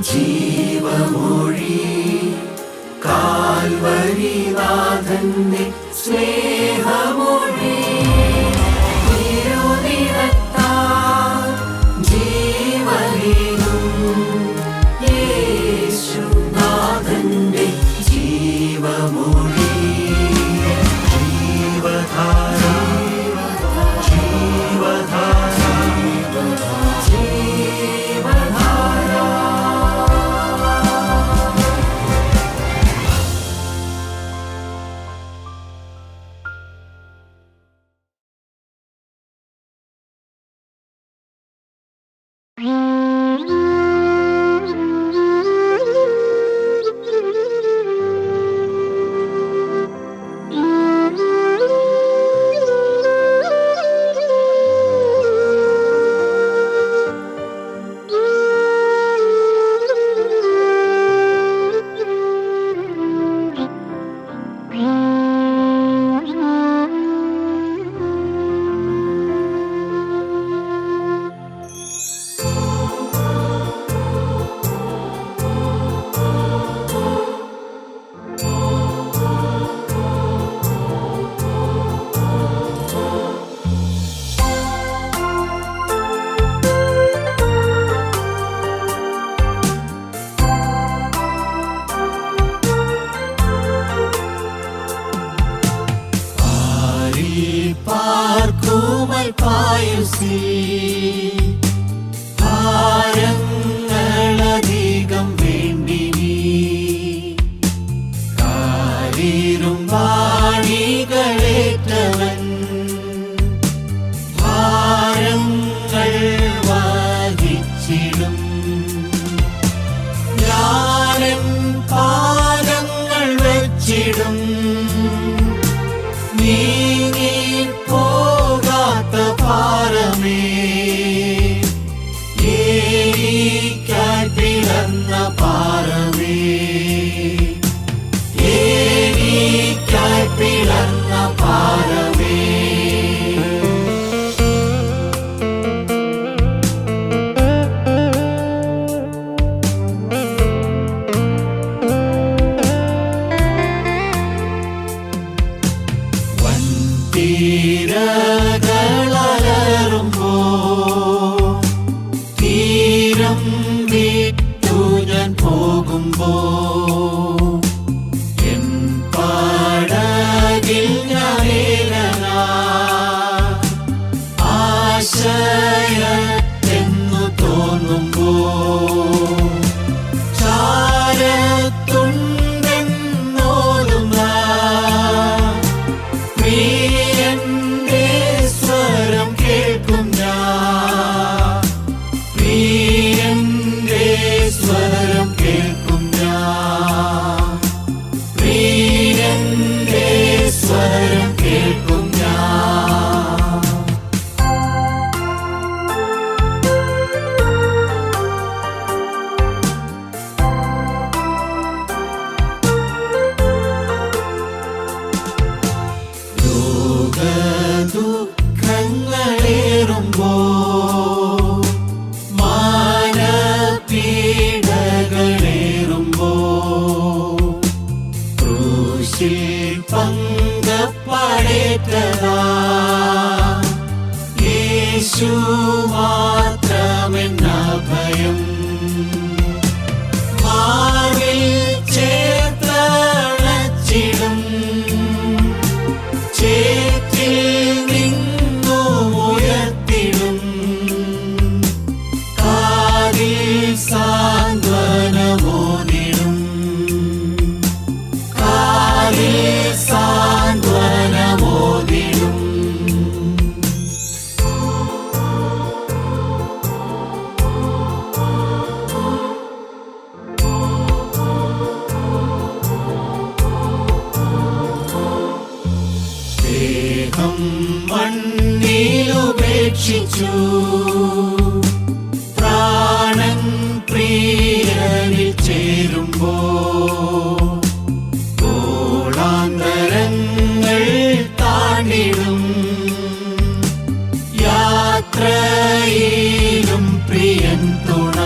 ജീവമൊഴി കാൽവരിനാഥന്റെ സ്നേഹമൊഴി തിരുനിറത്താൽ ജീവനേകും യേശുനാഥന്റെ ജീവമൊഴി ജീവധാര ജീവധാര ജീവധാര. പാർക്കുമൽ പായുസി ഭാരങ്ങളധികം വേണ്ടിനി കാരീരും വാണികളേറ്റവൻ ഭാരങ്ങൾ വഹിച്ചിടും ഞാനെൻ പാദങ്ങൾ വെച്ചിടും നീങ്ങി പോകാത്ത ഭാരമേ ഏരിക്കായി പിളർന്ന ഭാരമേ ഏരിക്കായി പിളർന്ന ഭാരമേ. തീരകളലറുമ്പോ തീരം വിട്ടു ഞാൻ പോകുമ്പോ എൻ പടകിൽ ഞാനേകനാ ആശയത്തെന്നു തോന്നുമ്പോ ചാരത്തുണ്ടെന്നോതുന്ന പ്രിയന്റെ സ്വരം കേൾക്കും ഞാൻ പ്രിയന്റെ സ്വരം കേൾക്കും ഞാൻ പ്രിയന്റെ സ്വരം കേൾക്കും ഞാൻ. ദുഃഖങ്ങളേറുമ്പോ മാനപീഡകളേറുമ്പോ ക്രൂശിൽ പങ്കപ്പടേറ്റതാ യേശു മാത്രമെന്ന ഭയം മാറിൽ ചേർത്തണച്ചിടും ചേറ്റിൽ നിന്നു ഉയർത്തിടും കാതിൽ സാന്ത്വനമോദിടും കാതിൽ സാന്ത്വനമോദിടും. ദേഹം മണ്ണിലുപേക്ഷിച്ചു പ്രാണൻ പ്രിയനിൽ ചേരുമ്പോ ഗോളാന്തരങ്ങൾ താണ്ടിടും യാത്രയിലും പ്രിയൻ തുണ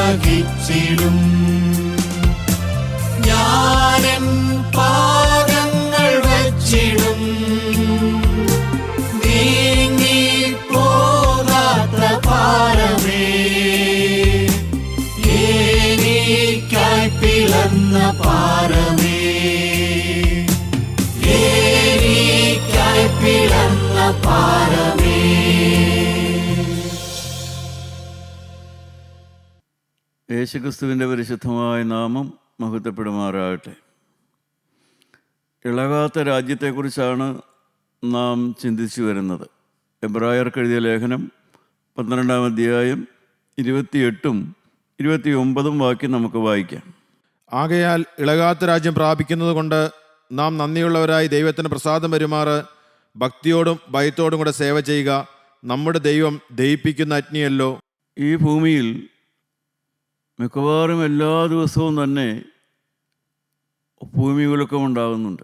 സഹിച്ചിടും. ഞാനെൻ പാദങ്ങൾ വച്ചിടും നീങ്ങി പോകാത്ത പാറമേ, എനിക്കായി പിളർന്ന പാറമേ, എനിക്കായി പിളർന്ന പാറമേ. യേശുക്രിസ്തുവിൻ്റെ പരിശുദ്ധമായ നാമം മഹത്വപ്പെടുമാറാകട്ടെ. ഇളകാത്ത രാജ്യത്തെക്കുറിച്ചാണ് നാം ചിന്തിച്ചു വരുന്നത്. എബ്രായർക്ക് എഴുതിയ ലേഖനം 12-ാം അധ്യായം 28-ഉം 29-ഉം വാക്യം നമുക്ക് വായിക്കാം. ആകയാൽ ഇളകാത്ത രാജ്യം പ്രാപിക്കുന്നത് കൊണ്ട് നാം നന്ദിയുള്ളവരായി ദൈവത്തിന് പ്രസാദം വരുമാറ് ഭക്തിയോടും ഭയത്തോടും കൂടെ സേവ ചെയ്യുക. നമ്മുടെ ദൈവം ദയിപ്പിക്കുന്ന അഗ്നിയല്ലോ. ഈ ഭൂമിയിൽ മിക്കവാറും എല്ലാ ദിവസവും തന്നെ ഭൂമികുലുക്കം ഉണ്ടാകുന്നുണ്ട്,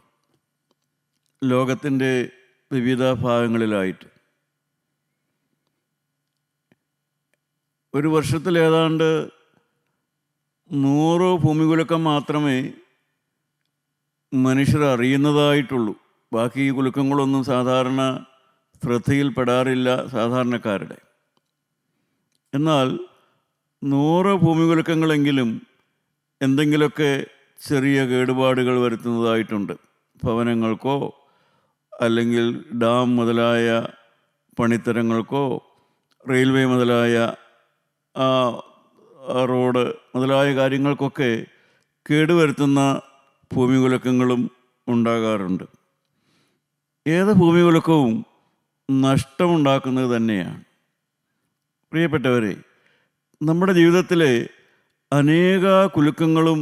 ലോകത്തിൻ്റെ വിവിധ ഭാഗങ്ങളിലായിട്ട്. ഒരു വർഷത്തിൽ ഏതാണ്ട് 100 ഭൂമികുലുക്കം മാത്രമേ മനുഷ്യർ അറിയുന്നതായിട്ടുള്ളൂ. ബാക്കി ഈ കുലുക്കങ്ങളൊന്നും സാധാരണ ശ്രദ്ധയിൽപ്പെടാറില്ല സാധാരണക്കാരുടെ. എന്നാൽ 100 ഭൂമികുലുക്കങ്ങളെങ്കിലും എന്തെങ്കിലുമൊക്കെ ചെറിയ കേടുപാടുകൾ വരുത്തുന്നതായിട്ടുണ്ട്. ഭവനങ്ങൾക്കോ അല്ലെങ്കിൽ ഡാം മുതലായ പണിത്തരങ്ങൾക്കോ റെയിൽവേ മുതലായ റോഡ് മുതലായ കാര്യങ്ങൾക്കൊക്കെ കേടുവരുത്തുന്ന ഭൂമികുലുക്കങ്ങളും ഉണ്ടാകാറുണ്ട്. ഏത് ഭൂമികുലുക്കവും നഷ്ടമുണ്ടാക്കുന്നത് തന്നെയാണ്. പ്രിയപ്പെട്ടവരെ, നമ്മുടെ ജീവിതത്തിലെ അനേക കുലുക്കങ്ങളും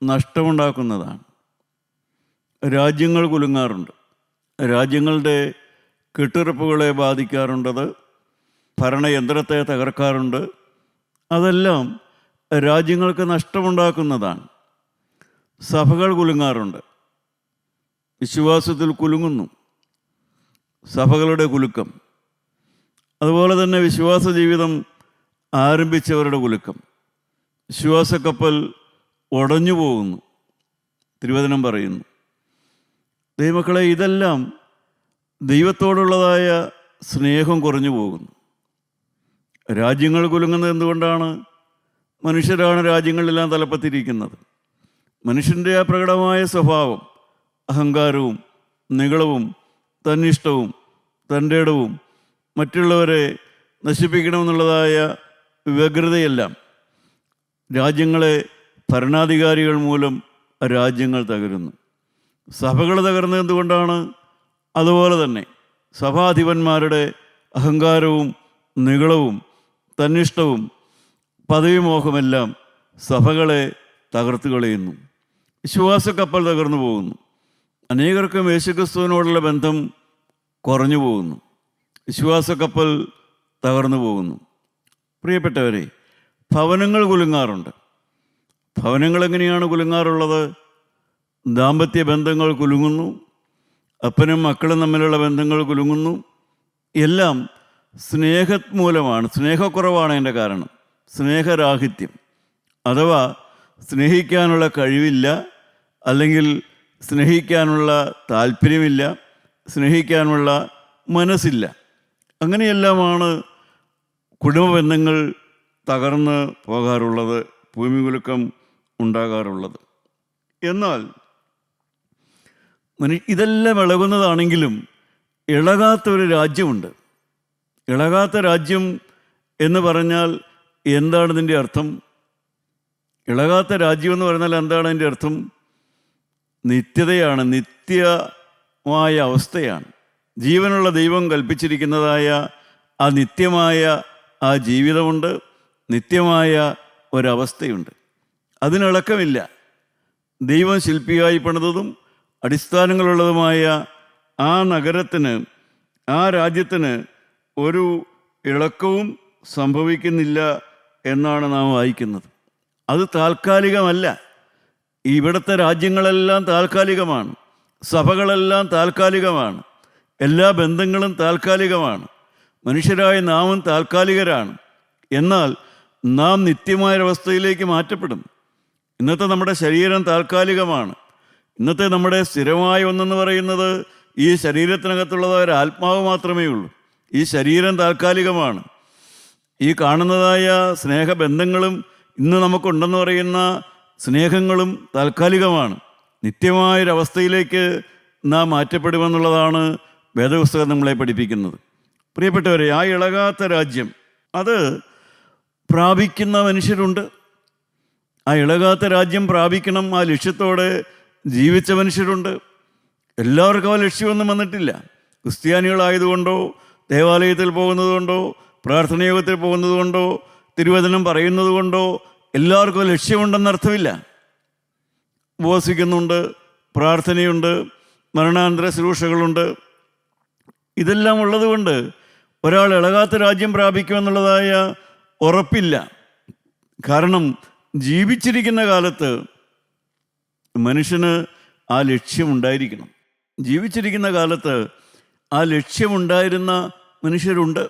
നഷ്ടമുണ്ടാക്കുന്നതാണ്. രാജ്യങ്ങൾ കുലുങ്ങാറുണ്ട്, രാജ്യങ്ങളുടെ കെട്ടുറപ്പുകളെ ബാധിക്കാറുണ്ടത്, ഭരണയന്ത്രത്തെ തകർക്കാറുണ്ട്. അതെല്ലാം രാജ്യങ്ങൾക്ക് നഷ്ടമുണ്ടാക്കുന്നതാണ്. സഭകൾ കുലുങ്ങാറുണ്ട്, വിശ്വാസത്തിൽ കുലുങ്ങുന്നു, സഭകളുടെ കുലുക്കം. അതുപോലെ തന്നെ വിശ്വാസ ജീവിതം ആരംഭിച്ചവരുടെ കുലുക്കം, വിശ്വാസക്കപ്പൽ ഉടഞ്ഞു പോകുന്നു, തിരുവചനം പറയുന്നു. ദൈവമക്കളെ, ഇതെല്ലാം ദൈവത്തോടുള്ളതായ സ്നേഹം കുറഞ്ഞു പോകുന്നു. രാജ്യങ്ങൾ കുലുങ്ങുന്നത് എന്തുകൊണ്ടാണ്? മനുഷ്യരാണ് രാജ്യങ്ങളിലെല്ലാം തലപ്പത്തിരിക്കുന്നത്. മനുഷ്യൻ്റെ ആ പ്രകടമായ സ്വഭാവം, അഹങ്കാരവും നിഗളവും തന്നിഷ്ടവും തൻ്റെ ഇടവും മറ്റുള്ളവരെ നശിപ്പിക്കണമെന്നുള്ളതായ വ്യഗ്രതയെല്ലാം രാജ്യങ്ങളെ ഭരണാധികാരികൾ മൂലം രാജ്യങ്ങൾ തകരുന്നു. സഭകൾ തകർന്നത് എന്തുകൊണ്ടാണ്? അതുപോലെ തന്നെ സഭാധിപന്മാരുടെ അഹങ്കാരവും നിഗളവും തന്നിഷ്ടവും പദവിമോഹമെല്ലാം സഭകളെ തകർത്തു കളയുന്നു. വിശ്വാസക്കപ്പൽ തകർന്നു പോകുന്നു. അനേകർക്കും യേശുക്രിസ്തുവിനോടുള്ള ബന്ധം കുറഞ്ഞു പോകുന്നു. വിശ്വാസക്കപ്പൽ തകർന്നു പോകുന്നു. പ്രിയപ്പെട്ടവരെ, ഭവനങ്ങൾ കുലുങ്ങാറുണ്ട്. ഭവനങ്ങൾ എങ്ങനെയാണ് കുലുങ്ങാറുള്ളത്? ദാമ്പത്യ ബന്ധങ്ങൾ കുലുങ്ങുന്നു, അപ്പനും മക്കളും തമ്മിലുള്ള ബന്ധങ്ങൾ കുലുങ്ങുന്നു. എല്ലാം സ്നേഹമൂലമാണ്. സ്നേഹക്കുറവാണ് അതിൻ്റെ കാരണം. സ്നേഹരാഹിത്യം, അഥവാ സ്നേഹിക്കാനുള്ള കഴിവില്ല, അല്ലെങ്കിൽ സ്നേഹിക്കാനുള്ള താല്പര്യമില്ല, സ്നേഹിക്കാനുള്ള മനസ്സില്ല. അങ്ങനെയെല്ലാമാണ് കുടുംബ ബന്ധങ്ങൾ തകർന്ന് പോകാറുള്ളത്, ഭൂമികുലുക്കം ഉണ്ടാകാറുള്ളത്. എന്നാൽ ഇതെല്ലാം ഇളകുന്നതാണെങ്കിലും ഇളകാത്ത ഒരു രാജ്യമുണ്ട്. ഇളകാത്ത രാജ്യം എന്ന് പറഞ്ഞാൽ എന്താണ് ഇതിൻ്റെ അർത്ഥം? ഇളകാത്ത രാജ്യം എന്ന് പറഞ്ഞാൽ എന്താണ് അതിൻ്റെ അർത്ഥം? നിത്യതയാണ്, നിത്യമായ അവസ്ഥയാണ്. ജീവനുള്ള ദൈവം കൽപ്പിച്ചിരിക്കുന്നതായ ആ നിത്യമായ ആ ജീവിതമുണ്ട്, നിത്യമായ ഒരവസ്ഥയുണ്ട്. അതിനിളക്കമില്ല. ദൈവം ശില്പിയായി പണിതതും അടിസ്ഥാനങ്ങളുള്ളതുമായ ആ നഗരത്തിന്, ആ രാജ്യത്തിന് ഒരു ഇളക്കവും സംഭവിക്കുന്നില്ല എന്നാണ് നാം വായിക്കുന്നത്. അത് താൽക്കാലികമല്ല. ഇവിടുത്തെ രാജ്യങ്ങളെല്ലാം താൽക്കാലികമാണ്, സഭകളെല്ലാം താൽക്കാലികമാണ്, എല്ലാ ബന്ധങ്ങളും താൽക്കാലികമാണ്, മനുഷ്യരായ നാമും താൽക്കാലികരാണ്. എന്നാൽ നാം നിത്യമായൊരവസ്ഥയിലേക്ക് മാറ്റപ്പെടും. ഇന്നത്തെ നമ്മുടെ ശരീരം താൽക്കാലികമാണ്. ഇന്നത്തെ നമ്മുടെ സ്ഥിരമായ ഒന്നെന്ന് പറയുന്നത് ഈ ശരീരത്തിനകത്തുള്ളതായ ഒരു ആത്മാവ് മാത്രമേ ഉള്ളൂ. ഈ ശരീരം താൽക്കാലികമാണ്. ഈ കാണുന്നതായ സ്നേഹബന്ധങ്ങളും ഇന്ന് നമുക്കുണ്ടെന്ന് പറയുന്ന സ്നേഹങ്ങളും താൽക്കാലികമാണ്. നിത്യമായൊരവസ്ഥയിലേക്ക് നാം മാറ്റപ്പെടുമെന്നുള്ളതാണ് വേദപുസ്തകം നമ്മളെ പഠിപ്പിക്കുന്നത്. പ്രിയപ്പെട്ടവരെ, ആ ഇളകാത്ത രാജ്യം അത് പ്രാപിക്കുന്ന മനുഷ്യരുണ്ട്. ആ ഇളകാത്ത രാജ്യം പ്രാപിക്കണം, ആ ലക്ഷ്യത്തോടെ ജീവിച്ച മനുഷ്യരുണ്ട്. എല്ലാവർക്കും ആ ലക്ഷ്യമൊന്നും വന്നിട്ടില്ല. ക്രിസ്ത്യാനികളായതുകൊണ്ടോ, ദേവാലയത്തിൽ പോകുന്നതുകൊണ്ടോ, പ്രാർത്ഥനയോഗത്തിൽ പോകുന്നതുകൊണ്ടോ, തിരുവചനം പറയുന്നത് കൊണ്ടോ എല്ലാവർക്കും ലക്ഷ്യമുണ്ടെന്നർത്ഥമില്ല. ഉപവസിക്കുന്നുണ്ട്, പ്രാർത്ഥനയുണ്ട്, മരണാനന്തര ശുശ്രൂഷകളുണ്ട്. ഇതെല്ലാം ഉള്ളതുകൊണ്ട് ഒരാൾ ഇളകാത്ത രാജ്യം പ്രാപിക്കുമെന്നുള്ളതായ ഉറപ്പില്ല. കാരണം ജീവിച്ചിരിക്കുന്ന കാലത്ത് മനുഷ്യന് ആ ലക്ഷ്യമുണ്ടായിരിക്കണം. ജീവിച്ചിരിക്കുന്ന കാലത്ത് ആ ലക്ഷ്യമുണ്ടായിരുന്ന മനുഷ്യരുണ്ട്,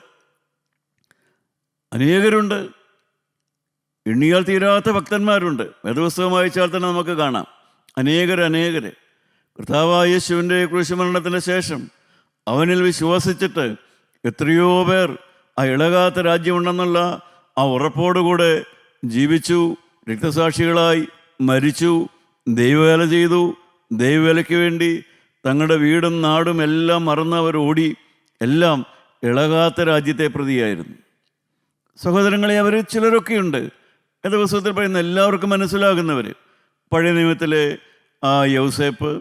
അനേകരുണ്ട്. എണ്ണിയാൽ തീരാത്ത ഭക്തന്മാരുണ്ട്. വേദപുസ്തകം വായിച്ചാൽ തന്നെ നമുക്ക് കാണാം അനേകർ. കർത്താവായ യേശുവിൻ്റെ ക്രൂശുമരണത്തിന് ശേഷം അവനിൽ വിശ്വസിച്ചിട്ട് എത്രയോ പേർ ആ ഇളകാത്ത രാജ്യമുണ്ടെന്നുള്ള ആ ഉറപ്പോടുകൂടെ ജീവിച്ചു, രക്തസാക്ഷികളായി മരിച്ചു, ദൈവവേല ചെയ്തു. ദൈവവേലയ്ക്ക് വേണ്ടി തങ്ങളുടെ വീടും നാടും എല്ലാം മറന്നവർ ഓടി. എല്ലാം ഇളകാത്ത രാജ്യത്തെ പ്രതിയായിരുന്നു. സഹോദരങ്ങളെ, അവർ ചിലരൊക്കെയുണ്ട് വേദപുസ്തകത്തിൽ പറയുന്ന എല്ലാവർക്കും മനസ്സിലാകുന്നവർ. പഴയ നിയമത്തിലെ ആ യൗസേപ്പ്,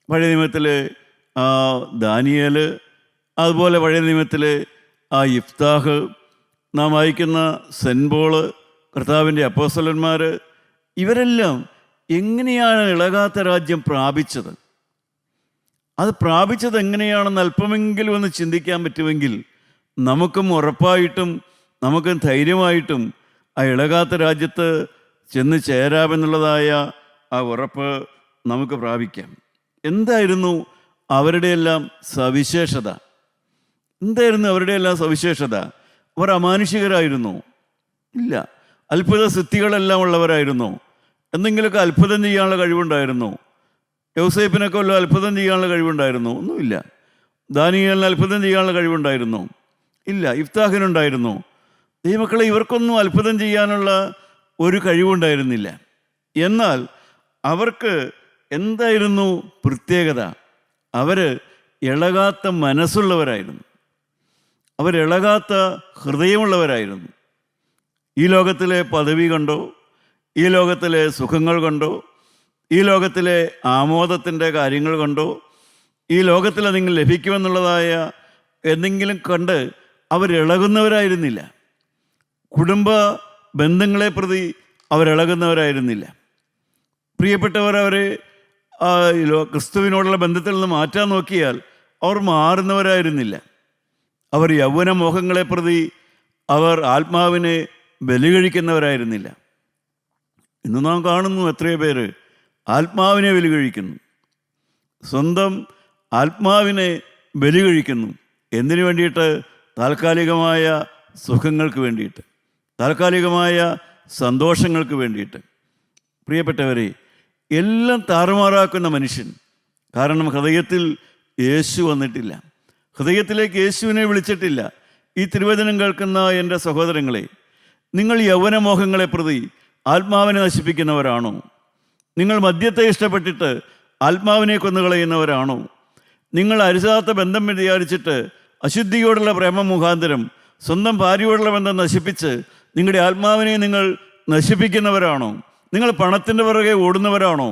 പഴയ നിയമത്തിലെ ആ ദാനിയേൽ, അതുപോലെ പഴയ നിയമത്തിലെ ആ യിഫ്താഹ്, നാം വായിക്കുന്ന സെൻറ്റ് പോള്, കർത്താവിൻ്റെ അപ്പോസ്തലന്മാർ, ഇവരെല്ലാം എങ്ങനെയാണ് ഇളകാത്ത രാജ്യം പ്രാപിച്ചത്? അത് പ്രാപിച്ചത് എങ്ങനെയാണെന്ന് അല്പമെങ്കിലും ഒന്ന് ചിന്തിക്കാൻ പറ്റുമെങ്കിൽ നമുക്കും ഉറപ്പായിട്ടും നമുക്കും ധൈര്യമായിട്ടും ആ ഇളകാത്ത രാജ്യത്ത് ചെന്ന് ചേരാമെന്നുള്ളതായ ആ ഉറപ്പ് നമുക്ക് പ്രാപിക്കാം. എന്തായിരുന്നു അവരുടെയെല്ലാം സവിശേഷത? അവർ അമാനുഷികരായിരുന്നു? ഇല്ല. അത്ഭുത സിദ്ധികളെല്ലാം ഉള്ളവരായിരുന്നു. എന്തെങ്കിലുമൊക്കെ അത്ഭുതം ചെയ്യാനുള്ള കഴിവുണ്ടായിരുന്നു? യൗസേപ്പിനൊക്കെ വല്ല അത്ഭുതം ചെയ്യാനുള്ള കഴിവുണ്ടായിരുന്നു? ഒന്നുമില്ല. ദാനിയേലിന് അത്ഭുതം ചെയ്യാനുള്ള കഴിവുണ്ടായിരുന്നു? ഇല്ല. യിഫ്താഹിനുണ്ടായിരുന്നു? ദൈവമക്കളെ, ഇവർക്കൊന്നും അത്ഭുതം ചെയ്യാനുള്ള ഒരു കഴിവുണ്ടായിരുന്നില്ല. എന്നാൽ അവർക്ക് എന്തായിരുന്നു പ്രത്യേകത? അവർ ഇളകാത്ത മനസ്സുള്ളവരായിരുന്നു. അവരിളകാത്ത ഹൃദയമുള്ളവരായിരുന്നു. ഈ ലോകത്തിലെ പദവി കണ്ടോ, ഈ ലോകത്തിലെ സുഖങ്ങൾ കണ്ടോ, ഈ ലോകത്തിലെ ആമോദത്തിൻ്റെ കാര്യങ്ങൾ കണ്ടോ, ഈ ലോകത്തിൽ നിങ്ങൾ ലഭിക്കുമെന്നുള്ളതായ എന്തെങ്കിലും കണ്ട് അവരിളകുന്നവരായിരുന്നില്ല. കുടുംബ ബന്ധങ്ങളെ പ്രതി അവരിളകുന്നവരായിരുന്നില്ല. പ്രിയപ്പെട്ടവർ, അവരെ ക്രിസ്തുവിനോടുള്ള ബന്ധത്തിൽ നിന്ന് മാറ്റാൻ നോക്കിയാൽ അവർ മാറുന്നവരായിരുന്നില്ല. അവർ യൗവന മോഹങ്ങളെ പ്രതി അവർ ആത്മാവിനെ ബലി കഴിക്കുന്നവരായിരുന്നില്ല. ഇന്ന് നാം കാണുന്നു എത്രയോ പേര് ആത്മാവിനെ ബലി കഴിക്കുന്നു, സ്വന്തം ആത്മാവിനെ ബലി കഴിക്കുന്നു. എന്തിനു വേണ്ടിയിട്ട്? താൽക്കാലികമായ സുഖങ്ങൾക്ക് വേണ്ടിയിട്ട്, താൽക്കാലികമായ സന്തോഷങ്ങൾക്ക് വേണ്ടിയിട്ട്. പ്രിയപ്പെട്ടവരെ, എല്ലാം താറുമാറാക്കുന്ന മനുഷ്യൻ. കാരണം ഹൃദയത്തിൽ യേശു വന്നിട്ടില്ല, ഹൃദയത്തിലേക്ക് യേശുവിനെ വിളിച്ചിട്ടില്ല. ഈ തിരുവചനം കേൾക്കുന്ന എൻ്റെ സഹോദരങ്ങളെ, നിങ്ങൾ യൗവനമോഹങ്ങളെ പ്രതി ആത്മാവിനെ നശിപ്പിക്കുന്നവരാണോ? നിങ്ങൾ മദ്യത്തെ ഇഷ്ടപ്പെട്ടിട്ട് ആത്മാവിനെ കൊന്നുകളയുന്നവരാണോ? നിങ്ങൾ അരുതാത്ത ബന്ധം വിചാരിച്ചിട്ട് അശുദ്ധിയോടുള്ള പ്രേമം മുഖാന്തരം സ്വന്തം ഭാര്യയോടുള്ള ബന്ധം നശിപ്പിച്ച് നിങ്ങളുടെ ആത്മാവിനെ നിങ്ങൾ നശിപ്പിക്കുന്നവരാണോ? നിങ്ങൾ പണത്തിൻ്റെ പുറകെ ഓടുന്നവരാണോ?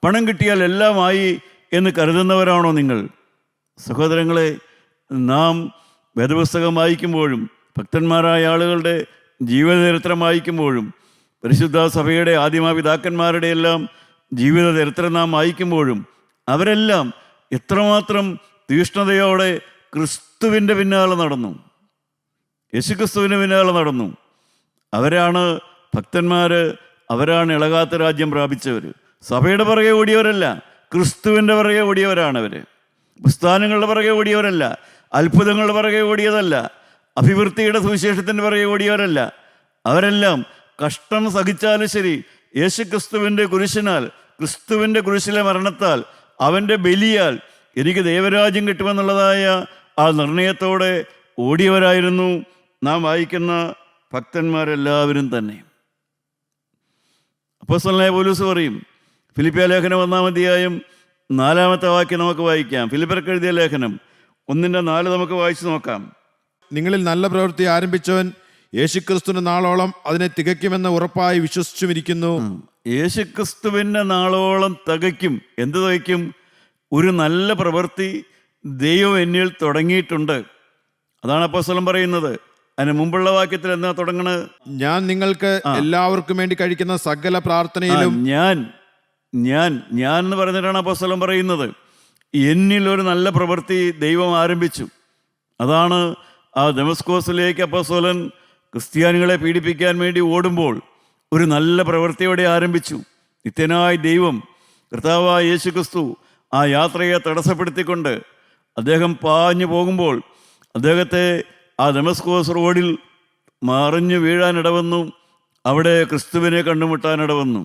പണം കിട്ടിയാൽ എല്ലാമായി എന്ന് കരുതുന്നവരാണോ നിങ്ങൾ? സഹോദരങ്ങളെ, നാം വേദപുസ്തകം വായിക്കുമ്പോഴും ഭക്തന്മാരായ ആളുകളുടെ ജീവിതചരിത്രം വായിക്കുമ്പോഴും പരിശുദ്ധ സഭയുടെ ആദിമാപിതാക്കന്മാരുടെ എല്ലാം ജീവിതചരിത്രം നാം വായിക്കുമ്പോഴും അവരെല്ലാം എത്രമാത്രം തീഷ്ണതയോടെ ക്രിസ്തുവിൻ്റെ പിന്നാലെ നടന്നു, യേശുക്രിസ്തുവിൻ്റെ പിന്നാലെ നടന്നു. അവരാണ് ഭക്തന്മാർ, അവരാണ് ഇളകാത്ത രാജ്യം പ്രാപിച്ചവർ. സഭയുടെ പുറകെ ഓടിയവരല്ല, ക്രിസ്തുവിൻ്റെ പുറകെ ഓടിയവരാണവർ. പ്രസ്ഥാനങ്ങളുടെ പുറകെ ഓടിയവരല്ല, അത്ഭുതങ്ങളുടെ പുറകെ ഓടിയതല്ല, അഭിവൃദ്ധിയുടെ സുവിശേഷത്തിൻ്റെ പുറകെ ഓടിയവരല്ല. അവരെല്ലാം കഷ്ടം സഹിച്ചാലും ശരി, യേശുക്രിസ്തുവിൻ്റെ കുരിശിനാൽ, ക്രിസ്തുവിൻ്റെ കുരിശിലെ മരണത്താൽ, അവൻ്റെ ബലിയാൽ എനിക്ക് ദൈവരാജ്യം കിട്ടുമെന്നുള്ളതായ ആ നിർണയത്തോടെ ഓടിയവരായിരുന്നു നാം വായിക്കുന്ന ഭക്തന്മാരെല്ലാവരും തന്നെ. അപ്പോസ്തലനായ പൗലോസ് പറയും, ഫിലിപ്പിയ ലേഖനം 1-ാം അധ്യായം 4-ാമത്തെ വാക്യം നമുക്ക് വായിക്കാം. ഫിലിപ്പർക്ക് എഴുതിയ ലേഖനം 1:4 നമുക്ക് വായിച്ചു നോക്കാം. നിങ്ങളിൽ നല്ല പ്രവൃത്തി ആരംഭിച്ചവൻ യേശുക്രിസ്തുവിന്റെ നാളോളം അതിനെ തികയ്ക്കുമെന്ന് ഉറപ്പായി വിശ്വസിച്ചുമിരിക്കുന്നു. യേശുക്രിസ്തുവിൻ്റെ നാളോളം തികയ്ക്കും. എന്ത് തികയ്ക്കും? ഒരു നല്ല പ്രവൃത്തി ദൈവം എന്നിൽ തുടങ്ങിയിട്ടുണ്ട്. അതാണ് അപ്പോസ്തലൻ പറയുന്നത്. അതിന് മുമ്പുള്ള വാക്യത്തിൽ എന്താ തുടങ്ങണത്? ഞാൻ നിങ്ങൾക്ക് എല്ലാവർക്കും വേണ്ടി കഴിക്കുന്ന സകല പ്രാർത്ഥനയിലും ഞാൻ എന്ന് പറഞ്ഞിട്ടാണ് അപ്പോസ്തലൻ പറയുന്നത്. എന്നിൽ ഒരു നല്ല പ്രവൃത്തി ദൈവം ആരംഭിച്ചു. അതാണ് ആ ദമസ്കോസിലേക്ക് അപ്പോസ്തലൻ ക്രിസ്ത്യാനികളെ പീഡിപ്പിക്കാൻ വേണ്ടി ഓടുമ്പോൾ ഒരു നല്ല പ്രവൃത്തിയോടെ ആരംഭിച്ചു. നിത്യനായ ദൈവം, കർത്താവായ യേശു ക്രിസ്തു ആ യാത്രയെ തടസ്സപ്പെടുത്തിക്കൊണ്ട് അദ്ദേഹം പാഞ്ഞു പോകുമ്പോൾ അദ്ദേഹത്തെ ആ ദമസ്കോസ് റോഡിൽ മറിഞ്ഞു വീഴാനിടവന്നു. അവിടെ ക്രിസ്തുവിനെ കണ്ടുമുട്ടാനിടവന്നു.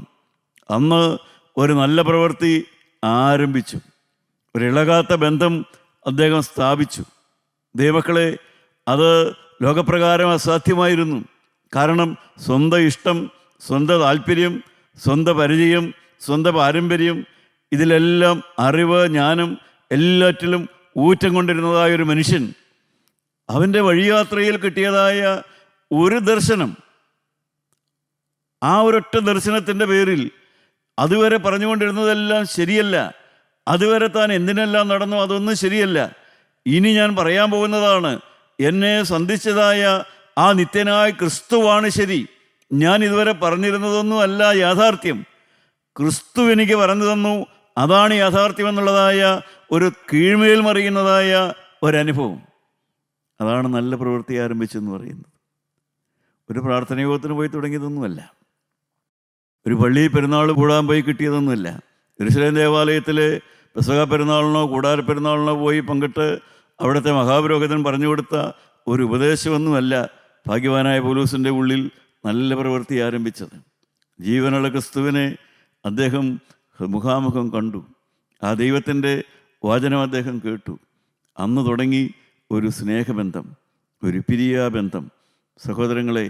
അന്ന് ഒരു നല്ല പ്രവൃത്തി ആരംഭിച്ചു. ഒരു ഇളകാത്ത ബന്ധം അദ്ദേഹം സ്ഥാപിച്ചു. ദൈവമക്കളെ, അത് ലോകപ്രകാരം അസാധ്യമായിരുന്നു. കാരണം സ്വന്തം ഇഷ്ടം, സ്വന്തം താല്പര്യം, സ്വന്തം പരിചയം, സ്വന്തം പാരമ്പര്യം, ഇതിലെല്ലാം അറിവ്, ജ്ഞാനം എല്ലാറ്റിലും ഊറ്റം കൊണ്ടിരുന്നതായൊരു മനുഷ്യൻ, അവൻ്റെ വഴിയാത്രയിൽ കിട്ടിയതായ ഒരു ദർശനം, ആ ഒരൊറ്റ ദർശനത്തിൻ്റെ പേരിൽ അതുവരെ പറഞ്ഞുകൊണ്ടിരുന്നതെല്ലാം ശരിയല്ല, അതുവരെ താൻ എന്തിനെല്ലാം നടന്നു അതൊന്നും ശരിയല്ല, ഇനി ഞാൻ പറയാൻ പോകുന്നതാണ്, എന്നെ സന്ധിച്ചതായ ആ നിത്യനായ ക്രിസ്തുവാണ് ശരി, ഞാൻ ഇതുവരെ പറഞ്ഞിരുന്നതൊന്നും അല്ല യാഥാർത്ഥ്യം, ക്രിസ്തു എനിക്ക് പറഞ്ഞു തന്നു, അതാണ് യാഥാർത്ഥ്യം എന്നുള്ളതായ ഒരു കീഴ്മേൽ മറിയുന്നതായ ഒരനുഭവം. അതാണ് നല്ല പ്രവൃത്തി ആരംഭിച്ചെന്ന് പറയുന്നത്. ഒരു പ്രാർത്ഥനയോഗത്തിന് പോയി തുടങ്ങിയതൊന്നുമല്ല, ഒരു പള്ളിയിൽ പെരുന്നാൾ കൂടാൻ പോയി കിട്ടിയതൊന്നുമല്ല, യെരൂശലേം ദേവാലയത്തിലെ പെസഹ പെരുന്നാളിനോ കൂടാര പെരുന്നാളിനോ പോയി പങ്കിട്ട് അവിടുത്തെ മഹാപുരോഹിതൻ പറഞ്ഞു കൊടുത്ത ഒരു ഉപദേശമൊന്നുമല്ല ഭാഗ്യവാനായ പൗലോസിൻ്റെ ഉള്ളിൽ നല്ല പ്രവൃത്തി ആരംഭിച്ചത്. ജീവനുള്ള ക്രിസ്തുവിനെ അദ്ദേഹം മുഖാമുഖം കണ്ടു. ആ ദൈവത്തിൻ്റെ വചനം അദ്ദേഹം കേട്ടു. അന്ന് തുടങ്ങി ഒരു സ്നേഹബന്ധം, ഒരു പിരിയാബന്ധം. സഹോദരങ്ങളെ,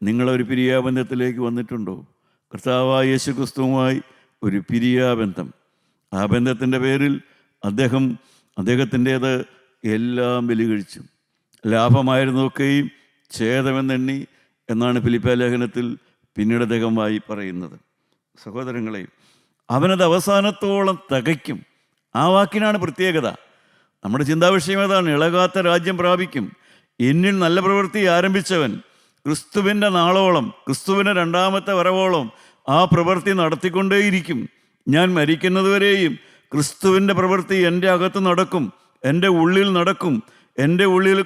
നിങ്ങളൊരു പിരിയാബന്ധത്തിലേക്ക് വന്നിട്ടുണ്ടോ? കർത്താവായ യേശു ക്രിസ്തുവുമായി ഒരു പിരിയാബന്ധം. ആ ബന്ധത്തിൻ്റെ പേരിൽ അദ്ദേഹത്തിൻ്റേത് എല്ലാം ബലികഴിച്ചു. ലാഭമായിരുന്നൊക്കെയും ഛേദമെന്നെണ്ണി എന്നാണ് ഫിലിപ്പിയ ലേഖനത്തിൽ പിന്നീട് അദ്ദേഹമായി പറയുന്നത്. സഹോദരങ്ങളെ, അവനത് അവസാനത്തോളം തികയ്ക്കും. ആ വാക്കിനാണ് പ്രത്യേകത. നമ്മുടെ ചിന്താവിഷയം ഏതാണ്? ഇളകാത്ത രാജ്യം പ്രാപിക്കും. എന്നിൽ നല്ല പ്രവൃത്തി ആരംഭിച്ചവൻ ക്രിസ്തുവിൻ്റെ നാളോളം, ക്രിസ്തുവിൻ്റെ രണ്ടാമത്തെ വരവോളം ആ പ്രവൃത്തി നടത്തിക്കൊണ്ടേയിരിക്കും. ഞാൻ മരിക്കുന്നതുവരെയും ക്രിസ്തുവിൻ്റെ പ്രവൃത്തി എൻ്റെ അകത്ത് നടക്കും, എൻ്റെ ഉള്ളിൽ നടക്കും. എൻ്റെ ഉള്ളിൽ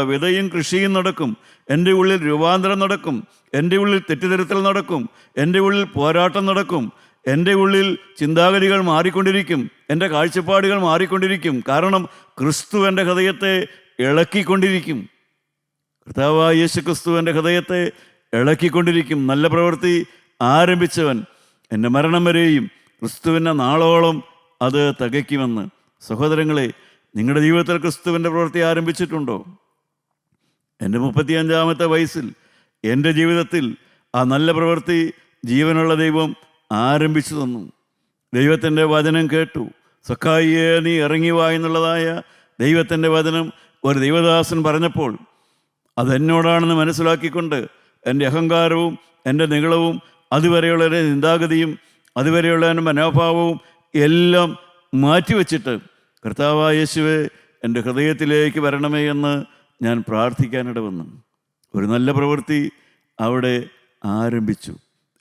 വിതയും കൃഷിയും നടക്കും. എൻ്റെ ഉള്ളിൽ രൂപാന്തരം നടക്കും. എൻ്റെ ഉള്ളിൽ തെറ്റിദ്ധരുത്തൽ നടക്കും. എൻ്റെ ഉള്ളിൽ പോരാട്ടം നടക്കും. എൻ്റെ ഉള്ളിൽ ചിന്താഗതികൾ മാറിക്കൊണ്ടിരിക്കും. എൻ്റെ കാഴ്ചപ്പാടുകൾ മാറിക്കൊണ്ടിരിക്കും. കാരണം ക്രിസ്തു എൻ്റെ ഹൃദയത്തെ ഇളക്കിക്കൊണ്ടിരിക്കും. കർത്താവായ യേശു ക്രിസ്തു എൻ്റെ ഹൃദയത്തെ ഇളക്കിക്കൊണ്ടിരിക്കും. നല്ല പ്രവൃത്തി ആരംഭിച്ചവൻ എൻ്റെ മരണം വരെയും ക്രിസ്തുവിൻ്റെ നാളോളം അത് തികയ്ക്കുമെന്ന്. സഹോദരങ്ങളെ, നിങ്ങളുടെ ജീവിതത്തിൽ ക്രിസ്തുവിൻ്റെ പ്രവൃത്തി ആരംഭിച്ചിട്ടുണ്ടോ? എൻ്റെ 35-ാമത്തെ വയസ്സിൽ എൻ്റെ ജീവിതത്തിൽ ആ നല്ല പ്രവൃത്തി ജീവനുള്ള ദൈവം ആരംഭിച്ചു തന്നു. ദൈവത്തിൻ്റെ വചനം കേട്ടു. സക്കായിയെ നീ ഇറങ്ങി വാ എന്നുള്ളതായ ദൈവത്തിൻ്റെ വചനം ഒരു ദൈവദാസൻ പറഞ്ഞപ്പോൾ അതെന്നോടാണെന്ന് മനസ്സിലാക്കിക്കൊണ്ട് എൻ്റെ അഹങ്കാരവും എൻ്റെ നികളവും അതുവരെയുള്ള എൻ്റെ ചിന്താഗതിയും അതുവരെയുള്ള എൻ്റെ മനോഭാവവും എല്ലാം മാറ്റിവെച്ചിട്ട് കർത്താവായ യേശുവേ എൻ്റെ ഹൃദയത്തിലേക്ക് വരണമേ എന്ന് ഞാൻ പ്രാർത്ഥിക്കാനിട വന്നു. ഒരു നല്ല പ്രവൃത്തി അവിടെ ആരംഭിച്ചു.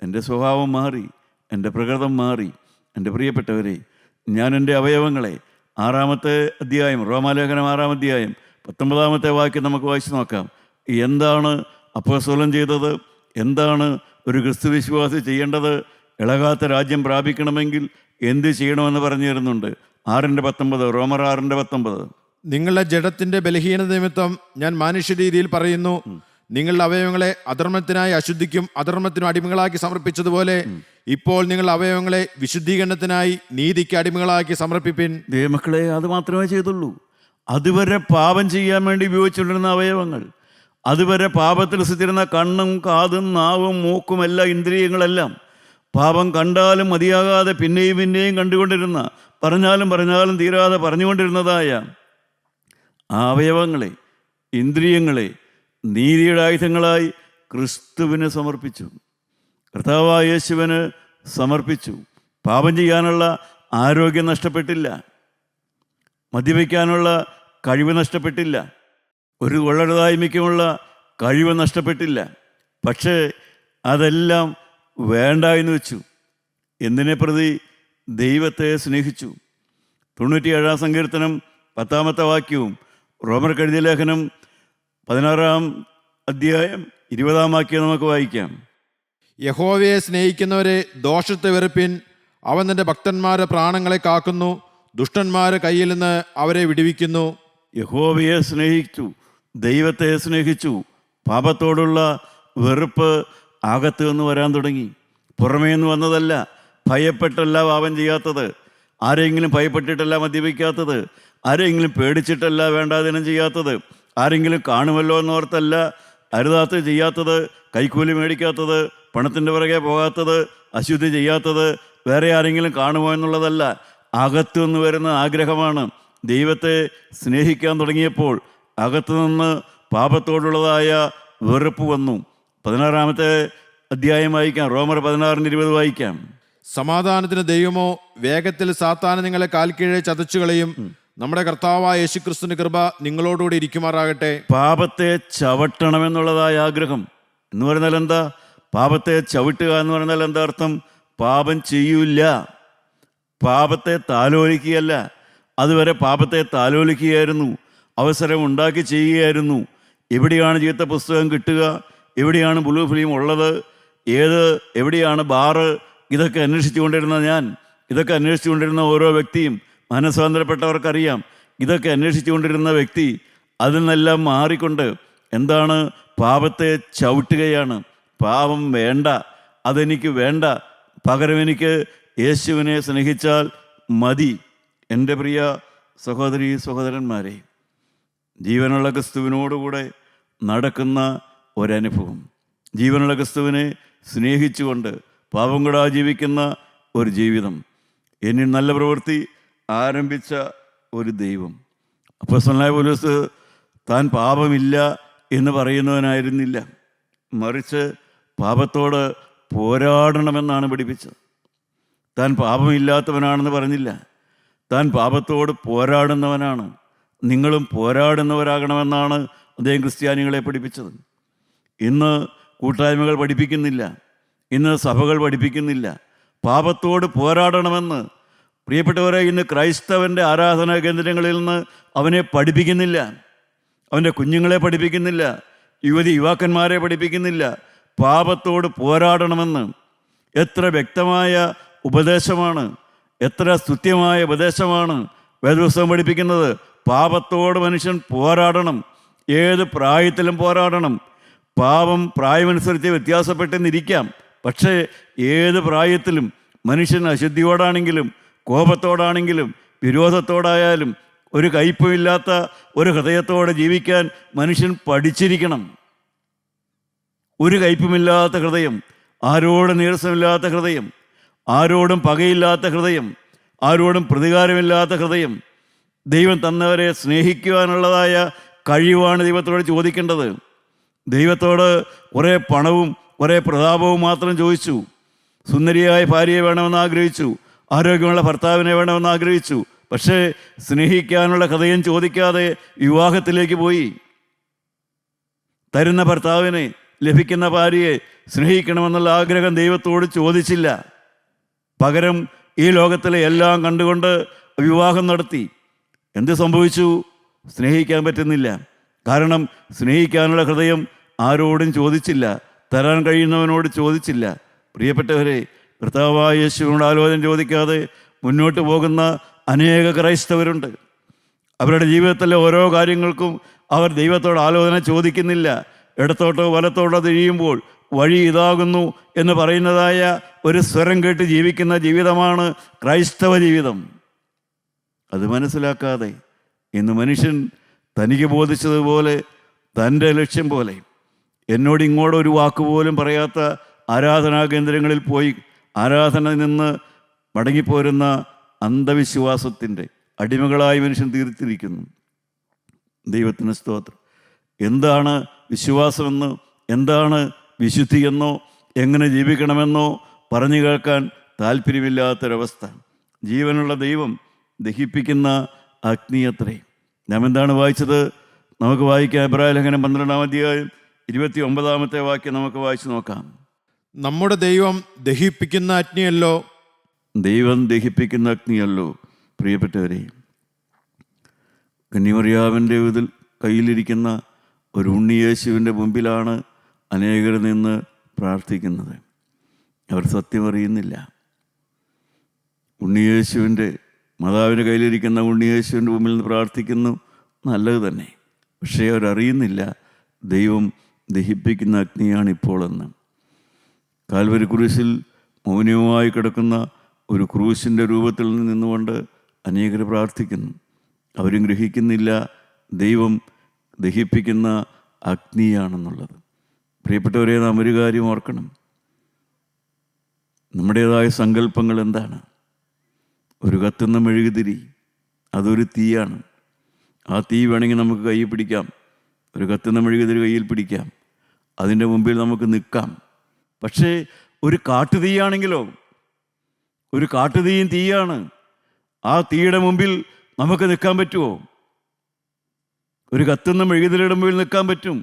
എൻ്റെ സ്വഭാവം മാറി, എൻ്റെ പ്രകൃതം മാറി. എൻ്റെ പ്രിയപ്പെട്ടവരെ, ഞാൻ എൻ്റെ അവയവങ്ങളെ 6-ാമത്തെ അധ്യായം, റോമാലേഖനം 6-ാം അധ്യായം 19-ാമത്തെ വാക്യം നമുക്ക് വായിച്ചു നോക്കാം. എന്താണ് അപ്പോസ്തലൻ ചെയ്തത്? എന്താണ് ഒരു ക്രിസ്തു വിശ്വാസി ചെയ്യേണ്ടത്? ഇളകാത്ത രാജ്യം പ്രാപിക്കണമെങ്കിൽ എന്ത് ചെയ്യണമെന്ന് പറഞ്ഞു തരുന്നുണ്ട്. 6:19, റോമർ 6:19. നിങ്ങളുടെ ജഡത്തിന്റെ ബലഹീനത നിമിത്തം ഞാൻ മനുഷ്യരീതിയിൽ പറയുന്നു, നിങ്ങളുടെ അവയവങ്ങളെ അധർമ്മത്തിനായി അശുദ്ധിക്കും അധർമ്മത്തിനും അടിമകളാക്കി സമർപ്പിച്ചതുപോലെ ഇപ്പോൾ നിങ്ങളുടെ അവയവങ്ങളെ വിശുദ്ധീകരണത്തിനായി നീതിക്ക് അടിമകളാക്കി സമർപ്പിപ്പിൻ. ദൈവമക്കളെ, അത് മാത്രമേ ചെയ്തുള്ളൂ. അതുവരെ പാപം ചെയ്യാൻ വേണ്ടി ഉപയോഗിച്ചുകൊണ്ടിരുന്ന അവയവങ്ങൾ, അതുവരെ പാപത്തിൽ സ്ഥിതിരുന്ന കണ്ണും കാതും നാവും മൂക്കും എല്ലാ ഇന്ദ്രിയങ്ങളെല്ലാം പാപം കണ്ടാലും മതിയാകാതെ പിന്നെയും പിന്നെയും കണ്ടുകൊണ്ടിരുന്ന, പറഞ്ഞാലും തീരാതെ പറഞ്ഞുകൊണ്ടിരുന്നതായ ആ അവയവങ്ങളെ, ഇന്ദ്രിയങ്ങളെ നീതിയുടെ ആയുധങ്ങളായി ക്രിസ്തുവിന് സമർപ്പിച്ചു. കർത്താവായ യേശുവിന് സമർപ്പിച്ചു. പാപം ചെയ്യാനുള്ള ആരോഗ്യം നഷ്ടപ്പെട്ടില്ല, മദ്യപിക്കാനുള്ള കഴിവ് നഷ്ടപ്പെട്ടില്ല, ഒരു കൊള്ളരുതായ്മയ്ക്കുമുള്ള കഴിവ് നഷ്ടപ്പെട്ടില്ല. പക്ഷേ അതെല്ലാം വേണ്ട എന്ന് വെച്ചു. എന്തിനെ പ്രതി? ദൈവത്തെ സ്നേഹിച്ചു. 97-ാം സങ്കീർത്തനം 10-ാമത്തെ വാക്യവും റോമർക്കെഴുതിയ ലേഖനം 16-ാം അധ്യായം 20-ാം വാക്യം നമുക്ക് വായിക്കാം. യഹോവയെ സ്നേഹിക്കുന്നവരെ ദോഷത്തെ വെറുപ്പിൻ. അവൻ തൻ്റെ ഭക്തന്മാരുടെ പ്രാണങ്ങളെ കാക്കുന്നു, ദുഷ്ടന്മാരുടെ കയ്യിൽ നിന്ന് അവരെ വിടുവിക്കുന്നു. യഹോവയെ സ്നേഹിച്ചു, ദൈവത്തെ സ്നേഹിച്ചു. പാപത്തോടുള്ള വെറുപ്പ് അകത്ത് നിന്ന് വരാൻ തുടങ്ങി. പുറമേ നിന്ന് വന്നതല്ല. ഭയപ്പെട്ടല്ല പാപം ചെയ്യാത്തത്, ആരെങ്കിലും ഭയപ്പെട്ടിട്ടല്ല മദ്യപിക്കാത്തത്, ആരെങ്കിലും പേടിച്ചിട്ടല്ല വേണ്ടാതിനം ചെയ്യാത്തത്, ആരെങ്കിലും കാണുമല്ലോ എന്നോർത്തല്ല അരുതാത്ത ചെയ്യാത്തത്, കൈക്കൂലി മേടിക്കാത്തത്, പണത്തിൻ്റെ പുറകെ പോകാത്തത്, അശുദ്ധി ചെയ്യാത്തത്, വേറെ ആരെങ്കിലും കാണുമോ എന്നുള്ളതല്ല. അകത്തുനിന്ന് വരുന്ന ആഗ്രഹമാണ്. ദൈവത്തെ സ്നേഹിക്കാൻ തുടങ്ങിയപ്പോൾ അകത്തുനിന്ന് പാപത്തോടുള്ളതായ വെറുപ്പ് വന്നു. 16-ാമത്തെ അധ്യായം വായിക്കാം. റോമർ 16-20 വായിക്കാം. സമാധാനത്തിന് ദൈവമോ വേഗത്തിൽ സാത്താനെ നിങ്ങളെ കാൽക്കീഴെ ചതച്ചുകളയും. നമ്മുടെ കർത്താവായ യേശുക്രിസ്തുവിന്റെ കൃപ നിങ്ങളോടുകൂടി ഇരിക്കുമാറാകട്ടെ. പാപത്തെ ചവിട്ടണമെന്നുള്ളതായ ആഗ്രഹം എന്ന് പറഞ്ഞാൽ എന്താ? പാപത്തെ ചവിട്ടുക എന്ന് പറഞ്ഞാൽ എന്താ അർത്ഥം? പാപം ചെയ്യൂല, പാപത്തെ താലോലിക്കുകയല്ല. അതുവരെ പാപത്തെ താലോലിക്കുകയായിരുന്നു, അവസരം ഉണ്ടാക്കി ചെയ്യുകയായിരുന്നു. എവിടെയാണ് ചീത്ത പുസ്തകം കിട്ടുക, എവിടെയാണ് ബ്ലൂ ഫിലിം ഉള്ളത്, എവിടെയാണ് ബാറ്, ഇതൊക്കെ അന്വേഷിച്ചുകൊണ്ടിരുന്ന ഞാൻ, ഇതൊക്കെ അന്വേഷിച്ചുകൊണ്ടിരുന്ന ഓരോ വ്യക്തിയും, മനസ്സാന്തരപ്പെട്ടവർക്കറിയാം. ഇതൊക്കെ അന്വേഷിച്ചുകൊണ്ടിരുന്ന വ്യക്തി അതിൽ നിന്നെല്ലാം മാറിക്കൊണ്ട് എന്താണ്? പാപത്തെ ചവിട്ടുകയാണ്. പാപം വേണ്ട, അതെനിക്ക് വേണ്ട, പകരം എനിക്ക് യേശുവിനെ സ്നേഹിച്ചാൽ മതി. എൻ്റെ പ്രിയ സഹോദരീ സഹോദരന്മാരെ, ജീവനുള്ള ക്രിസ്തുവിനോടുകൂടെ നടക്കുന്ന ഒരനുഭവം, ജീവനുള്ള ക്രിസ്തുവിനെ സ്നേഹിച്ചുകൊണ്ട് പാപം കൂടാതെ ജീവിക്കുന്ന ഒരു ജീവിതം, എന്നിൽ നല്ല പ്രവൃത്തി ആരംഭിച്ച ഒരു ദൈവം. അപ്പോസ്തലനായ പൗലോസ് താൻ പാപമില്ല എന്ന് പറയുന്നവനായിരുന്നില്ല, മറിച്ച് പാപത്തോട് പോരാടണമെന്നാണ് പഠിപ്പിച്ചത്. താൻ പാപമില്ലാത്തവനാണെന്ന് പറഞ്ഞില്ല, താൻ പാപത്തോട് പോരാടുന്നവനാണ്. നിങ്ങളും പോരാടുന്നവരാകണമെന്നാണ് അദ്ദേഹം ക്രിസ്ത്യാനികളെ പഠിപ്പിച്ചത്. ഇന്ന് കൂട്ടായ്മകൾ പഠിപ്പിക്കുന്നില്ല, ഇന്ന് സഭകൾ പഠിപ്പിക്കുന്നില്ല പാപത്തോട് പോരാടണമെന്ന്. പ്രിയപ്പെട്ടവരെ, ഇന്ന് ക്രൈസ്തവൻ്റെ ആരാധനാ കേന്ദ്രങ്ങളിൽ നിന്ന് അവനെ പഠിപ്പിക്കുന്നില്ല, അവൻ്റെ കുഞ്ഞുങ്ങളെ പഠിപ്പിക്കുന്നില്ല, യുവതിയുവാക്കന്മാരെ പഠിപ്പിക്കുന്നില്ല പാപത്തോട് പോരാടണമെന്ന്. എത്ര വ്യക്തമായ ഉപദേശമാണ്, എത്ര സ്തുത്യമായ ഉപദേശമാണ് വേദപുസ്തകം പഠിപ്പിക്കുന്നത്. പാപത്തോട് മനുഷ്യൻ പോരാടണം, ഏത് പ്രായത്തിലും പോരാടണം. പാപം പ്രായമനുസരിച്ച് വ്യത്യാസപ്പെട്ടെന്നിരിക്കാം, പക്ഷേ ഏത് പ്രായത്തിലും മനുഷ്യൻ അശുദ്ധിയോടാണെങ്കിലും കോപത്തോടാണെങ്കിലും വിരോധത്തോടായാലും ഒരു കയ്പുമില്ലാത്ത ഒരു ഹൃദയത്തോടെ ജീവിക്കാൻ മനുഷ്യൻ പഠിച്ചിരിക്കണം. ഒരു കയ്പുമില്ലാത്ത ഹൃദയം, ആരോടും നീരസമില്ലാത്ത ഹൃദയം, ആരോടും പകയില്ലാത്ത ഹൃദയം, ആരോടും പ്രതികാരമില്ലാത്ത ഹൃദയം, ദൈവം തന്നവരെ സ്നേഹിക്കുവാനുള്ളതായ കഴിവാണ് ദൈവത്തോട് ചോദിക്കേണ്ടത്. ദൈവത്തോട് കുറേ പണവും കുറേ പ്രതാപവും മാത്രം ചോദിച്ചു, സുന്ദരിയായ ഭാര്യയെ വേണമെന്ന് ആഗ്രഹിച്ചു, ആരോഗ്യമുള്ള ഭർത്താവിനെ വേണമെന്ന് ആഗ്രഹിച്ചു, പക്ഷേ സ്നേഹിക്കാനുള്ള ഹൃദയം ചോദിക്കാതെ വിവാഹത്തിലേക്ക് പോയി. തരുന്ന ഭർത്താവിനെ, ലഭിക്കുന്ന ഭാര്യയെ സ്നേഹിക്കണമെന്നുള്ള ആഗ്രഹം ദൈവത്തോട് ചോദിച്ചില്ല. പകരം ഈ ലോകത്തിലെ എല്ലാം കണ്ടുകൊണ്ട് വിവാഹം നടത്തി. എന്ത് സംഭവിച്ചു? സ്നേഹിക്കാൻ പറ്റുന്നില്ല. കാരണം സ്നേഹിക്കാനുള്ള ഹൃദയം ആരോടും ചോദിച്ചില്ല, തരാൻ കഴിയുന്നവനോട് ചോദിച്ചില്ല. പ്രിയപ്പെട്ടവരെ, കർത്താവായ യേശുവിനോട് ആലോചന ചോദിക്കാതെ മുന്നോട്ട് പോകുന്ന അനേക ക്രൈസ്തവരുണ്ട്. അവരുടെ ജീവിതത്തിലെ ഓരോ കാര്യങ്ങൾക്കും അവർ ദൈവത്തോട് ആലോചന ചോദിക്കുന്നില്ല. ഇടത്തോട്ടോ വലത്തോട്ടോ തിരിയുമ്പോൾ വഴി ഇതാകുന്നു എന്ന് പറയുന്നതായ ഒരു സ്വരം കേട്ട് ജീവിക്കുന്ന ജീവിതമാണ് ക്രൈസ്തവ ജീവിതം. അത് മനസ്സിലാക്കാതെ ഇന്ന് മനുഷ്യൻ തനിക്ക് ബോധിച്ചതുപോലെ, തൻ്റെ ലക്ഷ്യം പോലെ, എന്നോട് ഇങ്ങോട്ട് ഒരു വാക്കുപോലും പറയാത്ത ആരാധനാ കേന്ദ്രങ്ങളിൽ പോയി ആരാധന നിന്ന് മടങ്ങിപ്പോരുന്ന അന്ധവിശ്വാസത്തിൻ്റെ അടിമകളായി മനുഷ്യൻ തീർത്തിരിക്കുന്നു. ദൈവത്തിന് സ്തോത്രം. എന്താണ് വിശ്വാസമെന്നോ, എന്താണ് വിശുദ്ധി എന്നോ, എങ്ങനെ ജീവിക്കണമെന്നോ പറഞ്ഞു കേൾക്കാൻ താല്പര്യമില്ലാത്തൊരവസ്ഥ. ജീവനുള്ള ദൈവം ദഹിപ്പിക്കുന്ന അഗ്നിയത്രേ. നാം എന്താണ് വായിച്ചത്? നമുക്ക് വായിക്കാം. എബ്രായ ലേഖനം 12-ാം അധ്യായം 29-ാമത്തെ വാക്യം നമുക്ക് വായിച്ചു നോക്കാം. നമ്മുടെ ദൈവം ദഹിപ്പിക്കുന്ന അഗ്നിയല്ലോ. ദൈവം ദഹിപ്പിക്കുന്ന അഗ്നിയല്ലോ. പ്രിയപ്പെട്ടവരെ, കന്യമറിയാവിൻ്റെ ഇതിൽ കയ്യിലിരിക്കുന്ന ഒരു ഉണ്ണിയേശുവിൻ്റെ മുമ്പിലാണ് അനേകർ നിന്ന് പ്രാർത്ഥിക്കുന്നത്. അവർ സത്യം അറിയുന്നില്ല. ഉണ്ണിയേശുവിൻ്റെ, മാതാവിൻ്റെ കയ്യിലിരിക്കുന്ന ഉണ്ണിയേശുവിൻ്റെ മുമ്പിൽ നിന്ന് പ്രാർത്ഥിക്കുന്നു, നല്ലത് തന്നെ. പക്ഷേ അവരറിയുന്നില്ല ദൈവം ദഹിപ്പിക്കുന്ന അഗ്നിയാണിപ്പോളെന്ന്. കാൽവരി ക്രൂശിൽ മൗനമായി കിടക്കുന്ന ഒരു ക്രൂശിൻ്റെ രൂപത്തിൽ നിന്നുകൊണ്ട് അനേകർ പ്രാർത്ഥിക്കുന്നു. അവരും ഗ്രഹിക്കുന്നില്ല ദൈവം ദഹിപ്പിക്കുന്ന അഗ്നിയാണെന്നുള്ളത്. പ്രിയപ്പെട്ടവരെ, നാം ഒരു കാര്യം ഓർക്കണം. നമ്മുടേതായ സങ്കല്പങ്ങൾ എന്താണ്? ഒരു കത്തുന്ന മെഴുകുതിരി, അതൊരു തീയാണ്. ആ തീ വേണമെങ്കിൽ നമുക്ക് കയ്യിൽ പിടിക്കാം. ഒരു കത്തുന്ന മെഴുകുതിരി കയ്യിൽ പിടിക്കാം, അതിൻ്റെ മുമ്പിൽ നമുക്ക് നിൽക്കാം. പക്ഷേ ഒരു കാട്ടുതീയാണെങ്കിലോ, ഒരു കാട്ടുതീയും തീയാണ്. ആ തീയുടെ മുമ്പിൽ നമുക്ക് നിൽക്കാൻ പറ്റുമോ? ഒരു കത്തുന്ന മെഴുകുതിരിയുടെ മുമ്പിൽ നിൽക്കാൻ പറ്റും.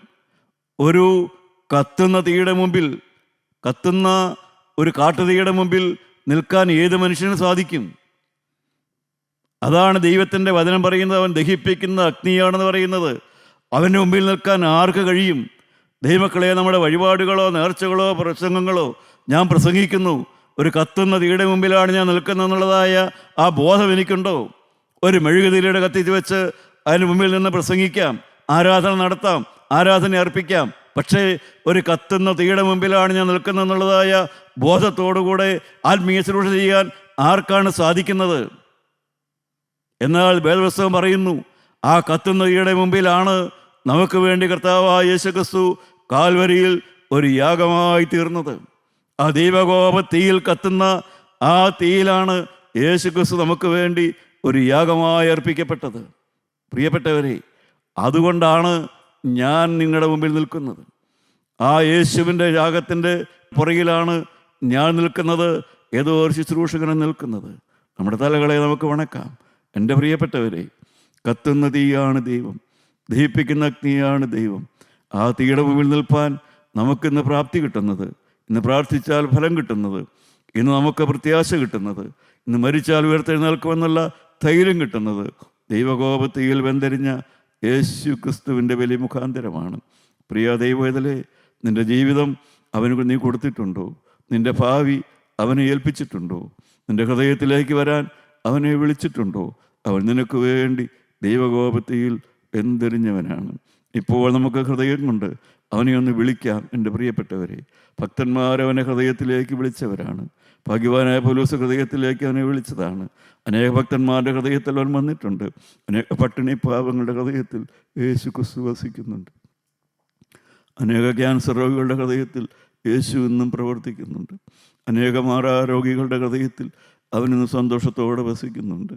ഒരു കത്തുന്ന തീയുടെ മുമ്പിൽ, കത്തുന്ന ഒരു കാട്ടുതീയുടെ മുമ്പിൽ നിൽക്കാൻ ഏത് മനുഷ്യനും സാധിക്കും? അതാണ് ദൈവത്തിൻ്റെ വചനം പറയുന്നത്. അവൻ ദഹിപ്പിക്കുന്ന അഗ്നിയാണെന്ന് പറയുന്നത്. അവൻ്റെ മുമ്പിൽ നിൽക്കാൻ ആർക്ക് കഴിയും? ദൈവമക്കളെ, നമ്മുടെ വഴിപാടുകളോ നേർച്ചകളോ പ്രസംഗങ്ങളോ ഞാൻ പ്രസംഗിക്കുന്നു, ഒരു കത്തുന്ന തീയുടെ മുമ്പിലാണ് ഞാൻ നിൽക്കുന്നതെന്നുള്ളതായ ആ ബോധം എനിക്കുണ്ടോ? ഒരു മെഴുകുതിരിയുടെ കത്തിച്ച് വെച്ച് അതിന് മുമ്പിൽ നിന്ന് പ്രസംഗിക്കാം, ആരാധന നടത്താം, ആരാധന അർപ്പിക്കാം. പക്ഷേ ഒരു കത്തുന്ന തീയുടെ മുമ്പിലാണ് ഞാൻ നിൽക്കുന്നതെന്നുള്ളതായ ബോധത്തോടുകൂടെ ആത്മീയ ശുശ്രൂഷ ചെയ്യാൻ ആർക്കാണ് സാധിക്കുന്നത്? എന്നാൽ വേദപുസ്തകം പറയുന്നു, ആ കത്തുന്ന തീയുടെ മുമ്പിലാണ് നമുക്ക് വേണ്ടി കർത്താവായ യേശുക്രിസ്തു കാൽവരിയിൽ ഒരു യാഗമായി തീർന്നത്. ആ ദൈവകോപ തീയിൽ കത്തുന്ന ആ തീയിലാണ് യേശുക്രിസ്തു നമുക്ക് വേണ്ടി ഒരു യാഗമായി അർപ്പിക്കപ്പെട്ടത്. പ്രിയപ്പെട്ടവരെ, അതുകൊണ്ടാണ് ഞാൻ നിങ്ങളുടെ മുമ്പിൽ നിൽക്കുന്നത്. ആ യേശുവിൻ്റെ യാഗത്തിൻ്റെ പുറകിലാണ് ഞാൻ നിൽക്കുന്നത്, ഏതോ ഒരു ശുശ്രൂഷകനും നിൽക്കുന്നത്. നമ്മുടെ തലകളെ നമുക്ക് വണക്കാം. എൻ്റെ പ്രിയപ്പെട്ടവരെ, കത്തുന്ന തീയാണ് ദൈവം, ദഹിപ്പിക്കുന്ന അഗ്നിയാണ് ദൈവം. ആ തീയുടെ മുമ്പിൽ നിൽപ്പാൻ നമുക്കിന്ന് പ്രാപ്തി കിട്ടുന്നത്, ഇന്ന് പ്രാർത്ഥിച്ചാൽ ഫലം കിട്ടുന്നത്, ഇന്ന് നമുക്ക് പ്രത്യാശ കിട്ടുന്നത്, ഇന്ന് മരിച്ചാൽ ഉയർത്തെഴുന്നേൽക്കുമെന്നുള്ള ധൈര്യം കിട്ടുന്നത് ദൈവകോപത്തിയിൽ വെന്തരിഞ്ഞ യേശു ക്രിസ്തുവിൻ്റെ വലിയ മുഖാന്തരമാണ്. പ്രിയ ദൈവവേദലേ, നിൻ്റെ ജീവിതം അവന് നീ കൊടുത്തിട്ടുണ്ടോ? നിൻ്റെ ഭാവി അവനെ ഏൽപ്പിച്ചിട്ടുണ്ടോ? നിൻ്റെ ഹൃദയത്തിലേക്ക് വരാൻ അവനെ വിളിച്ചിട്ടുണ്ടോ? അവൻ നിനക്ക് വേണ്ടി ദൈവകോപത്തിയിൽ വെന്തെരിഞ്ഞവനാണ്. ഇപ്പോൾ നമുക്ക് ഹൃദയം കൊണ്ട് അവനെ ഒന്ന് വിളിക്കാം. എൻ്റെ പ്രിയപ്പെട്ടവരെ, ഭക്തന്മാരവനെ ഹൃദയത്തിലേക്ക് വിളിച്ചവരാണ്. ഭാഗ്യവാനായ പൗലോസ് ഹൃദയത്തിലേക്ക് അവനെ വിളിച്ചതാണ്. അനേക ഭക്തന്മാരുടെ ഹൃദയത്തിൽ അവൻ വന്നിട്ടുണ്ട്. അനേക പട്ടിണി പാവങ്ങളുടെ ഹൃദയത്തിൽ യേശു ക്രിസ്തു വസിക്കുന്നുണ്ട്. അനേക ക്യാൻസർ രോഗികളുടെ ഹൃദയത്തിൽ യേശു ഇന്നും പ്രവർത്തിക്കുന്നുണ്ട്. അനേക മാറാരോഗികളുടെ ഹൃദയത്തിൽ അവനിന്ന് സന്തോഷത്തോടെ വസിക്കുന്നുണ്ട്.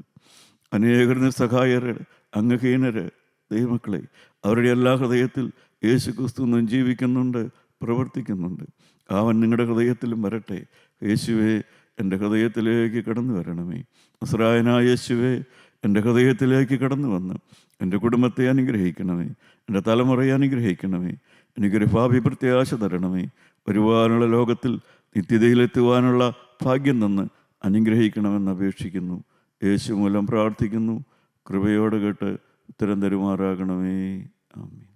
അനേകർ നിസ്സഹായര്, അംഗഹീനര്, ദൈവമക്കളെ, അവരുടെ എല്ലാ ഹൃദയത്തിൽ യേശു ക്രിസ്തു ഇന്നും ജീവിക്കുന്നുണ്ട്, പ്രവർത്തിക്കുന്നുണ്ട്. അവൻ നിങ്ങളുടെ ഹൃദയത്തിലും വരട്ടെ. യേശുവേ, എൻ്റെ ഹൃദയത്തിലേക്ക് കടന്നു വരണമേ. നസ്രായനായ യേശുവേ, എൻ്റെ ഹൃദയത്തിലേക്ക് കടന്നു വന്ന് എൻ്റെ കുടുംബത്തെ അനുഗ്രഹിക്കണമേ, എൻ്റെ തലമുറയെ അനുഗ്രഹിക്കണമേ. എനിക്കൊരു ഭാവി പ്രത്യാശ തരണമേ. വരുവാനുള്ള ലോകത്തിൽ നിത്യതയിലെത്തുവാനുള്ള ഭാഗ്യം തന്ന് അനുഗ്രഹിക്കണമെന്ന് അപേക്ഷിക്കുന്നു. യേശു മൂലം പ്രാർത്ഥിക്കുന്നു. കൃപയോടെ കേട്ട് ഉത്തരം തരുമാറാകണമേ. ആമേൻ.